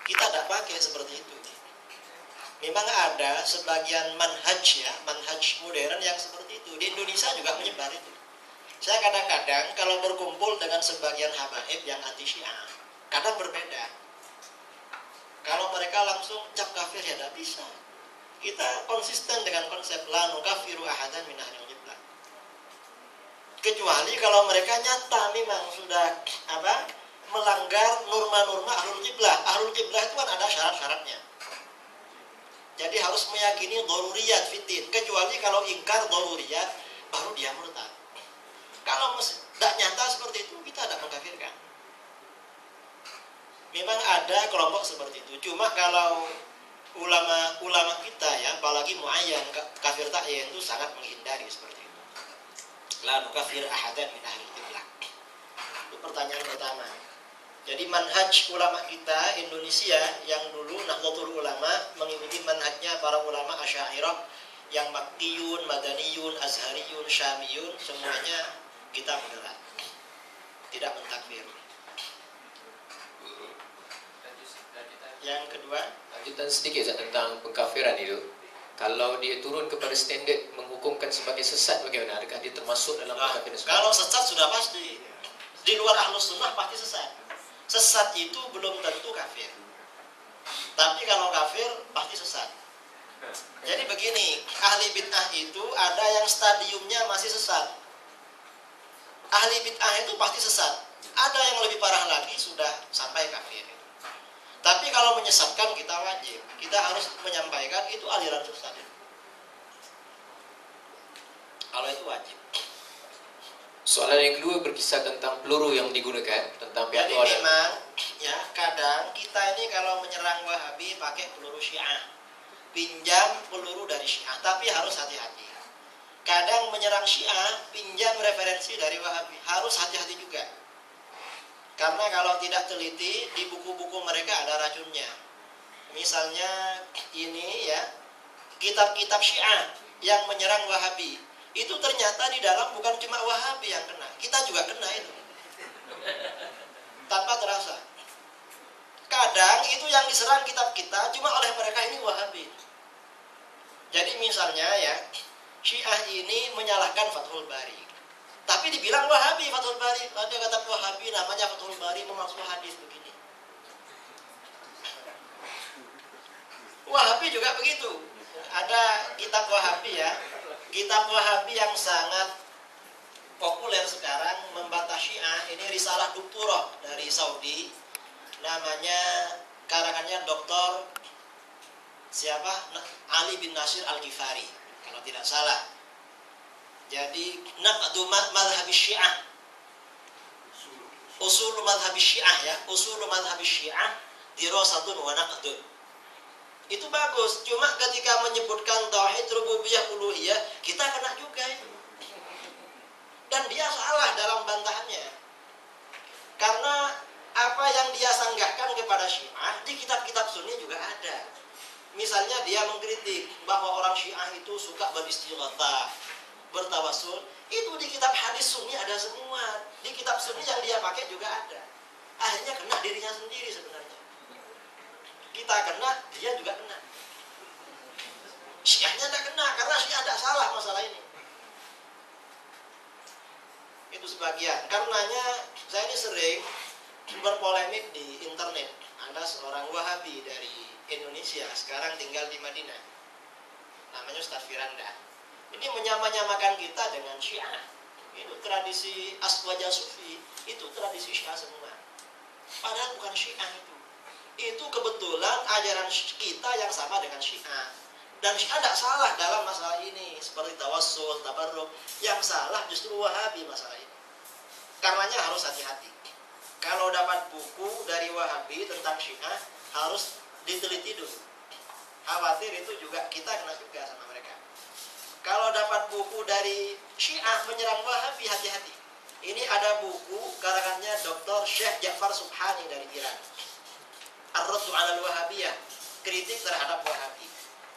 Kita tidak pakai seperti itu. Memang ada sebagian manhaj ya, manhaj modern yang seperti itu. Di Indonesia juga menyebar itu. Saya kadang-kadang kalau berkumpul dengan sebagian habaib yang anti Syiah, kadang berbeda. Kalau mereka langsung cap kafir ya tidak bisa. Kita konsisten dengan konsep la nukafiru ahadan min ahlil qiblah. Kecuali kalau mereka nyata memang sudah melanggar norma-norma ahlul qiblah. Ahlul qiblah itu kan ada syarat-syaratnya. Jadi harus meyakini daruriyat fitin. Kecuali kalau ingkar daruriyat baru dia murtad. Kalau tidak nyata seperti itu kita tidak mengkafirkan. Memang ada kelompok seperti itu. Cuma kalau ulama kita ya, apalagi muayyan kafir ta'yin itu sangat menghindari seperti itu. La nukafir ahadan min ahli qiblah. Itu pertanyaan pertama. Jadi manhaj ulama kita Indonesia yang dulu Nahdlatul Ulama mengikuti manhajnya para ulama Asy'ariyah yang Makkiyun, Madaniyun, Azhariyun, Syamiyun, semuanya kita moderat. Tidak mentakfir. Yang kedua, lanjutan sedikit tentang pengkafiran itu. Kalau dia turun kepada standard menghukumkan sebagai sesat, bagaimana? Adakah dia termasuk dalam pengkafiran? Kalau sesat sudah pasti. Di luar Ahlus Sunnah pasti sesat. Sesat itu belum tentu kafir. Tapi kalau kafir pasti sesat. Jadi begini, ahli bid'ah itu ada yang stadiumnya masih sesat. Ahli bid'ah itu pasti sesat. Ada yang lebih parah lagi sudah sampai kafir. Tapi kalau menyesatkan kita wajib. Kita harus menyampaikan itu aliran sesat. Kalau itu wajib. Soalan yang kedua berkisah tentang peluru yang digunakan, tentang pihak luar. Jadi memang ya kadang kita ini kalau menyerang Wahabi pakai peluru Syiah, pinjam peluru dari Syiah, tapi harus hati-hati. Kadang menyerang Syiah pinjam referensi dari Wahabi, harus hati-hati juga. Karena kalau tidak teliti di buku-buku mereka ada racunnya. Misalnya ini ya kitab-kitab Syiah yang menyerang Wahabi. Itu ternyata di dalam bukan cuma Wahabi yang kena, kita juga kena itu. Tanpa terasa. Kadang itu yang diserang kitab kita cuma oleh mereka ini Wahabi. Jadi misalnya ya, Syiah ini menyalahkan Fathul Bari. Tapi dibilang Wahabi Fathul Bari. Ada kata Wahabi namanya Fathul Bari memasuk hadis begini. Wahabi juga begitu. Ada kitab Wahabi ya. Kitab Wahabi yang sangat populer sekarang membantah Syiah, ini risalah doktorah dari Saudi, namanya karangannya Dr. siapa? Ali bin Nasir Al-Ghifari, kalau tidak salah. Jadi naqdu madhhab Syiah, usul madhhab Syiah ya, usul madhhab Syiah dirasatun wa naqdun. Itu bagus, cuma ketika menyebutkan tauhid rububiyah uluhiyah kita kena juga itu. Dan dia salah dalam bantahannya. Karena apa yang dia sanggahkan kepada Syiah di kitab-kitab Sunni juga ada. Misalnya dia mengkritik bahwa orang Syiah itu suka beristighatsah, bertawassul, itu di kitab hadis Sunni ada semua. Di kitab Sunni yang dia pakai juga ada. Akhirnya kena dirinya sendiri sebenarnya. Kita kena, dia juga kena. Syiahnya tidak kena, karena Syiah tidak salah masalah ini. Itu sebagian. Karenanya saya ini sering berpolemik di internet. Ada seorang Wahabi dari Indonesia, sekarang tinggal di Madinah. Namanya Ustaz Firanda. Ini menyamakan kita dengan Syiah. Itu tradisi Aswaja Sufi, itu tradisi Syiah semua. Padahal bukan Syiah itu. Itu kebetulan ajaran kita yang sama dengan Syiah. Dan Syiah tidak salah dalam masalah ini. Seperti tawassul, tabarruk. Yang salah justru Wahabi masalah ini. Karenanya harus hati-hati. Kalau dapat buku dari Wahabi tentang Syiah, harus diteliti dulu. Khawatir itu juga kita kena juga sama mereka. Kalau dapat buku dari Syiah menyerang Wahabi, hati-hati. Ini ada buku karangannya Dr. Syekh Ja'far Subhani dari Iran. Ar-Raddu 'alal Wahabiyah, kritik terhadap Wahabi.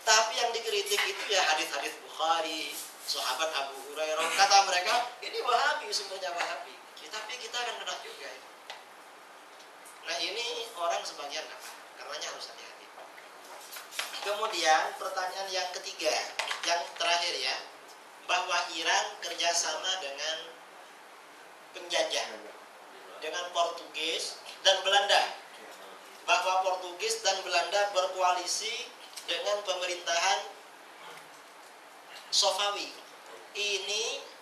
Tapi yang dikritik itu ya hadis-hadis Bukhari, sahabat Abu Hurairah. Kata mereka, ini Wahabi, semuanya Wahabi. Tapi kita akan kena juga. Nah ini orang sebagian apa? karenanya harus hati-hati. Kemudian pertanyaan yang ketiga, yang terakhir ya, bahwa Iran kerjasama dengan penjajah, dengan Portugis dan Belanda, bahwa Portugis dan Belanda berkoalisi dengan pemerintahan Safawi.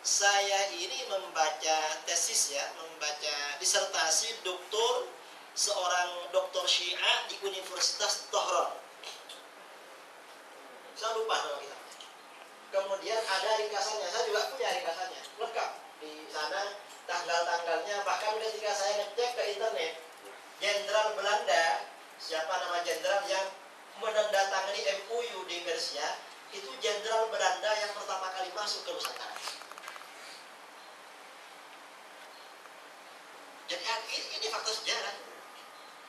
Saya membaca tesis ya, membaca disertasi doktor, seorang doktor Syiah di Universitas Tehran. Saya lupa nama kita. Kemudian ada ringkasannya, saya juga punya ringkasannya, lengkap di sana, tanggal-tanggalnya. Bahkan ketika saya ngecek ke internet, jenderal Belanda, siapa nama jenderal yang menandatangani MOU di Persia, itu jenderal Belanda yang pertama kali masuk ke Nusantara. Jadi ini fakta sejarah,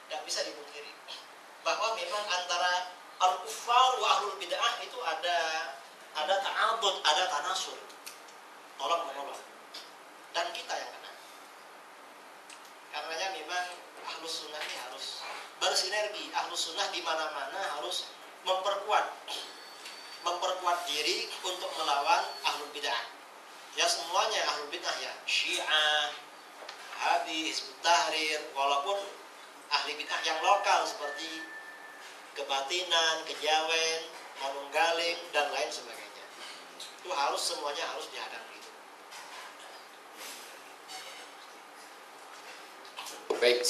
tidak bisa dipungkiri bahwa memang antara al-kuffar wa ahlul bid'ah itu ada ta'abud, ada tanasur, tolong menolong, dan kita yang kena. Karenanya memang ahlus sunnah ini harus bersinergi. Ahlus sunnah di mana-mana harus memperkuat diri untuk melawan ahlul bid'ah. Ya semuanya ahlul bid'ah ya, Syiah, Wahabi, Hizbut Tahrir, walaupun ahli bid'ah yang lokal seperti Kebatinan, Kejawen, Manunggaling dan lain sebagainya. Itu semuanya harus dihadapi. Baik,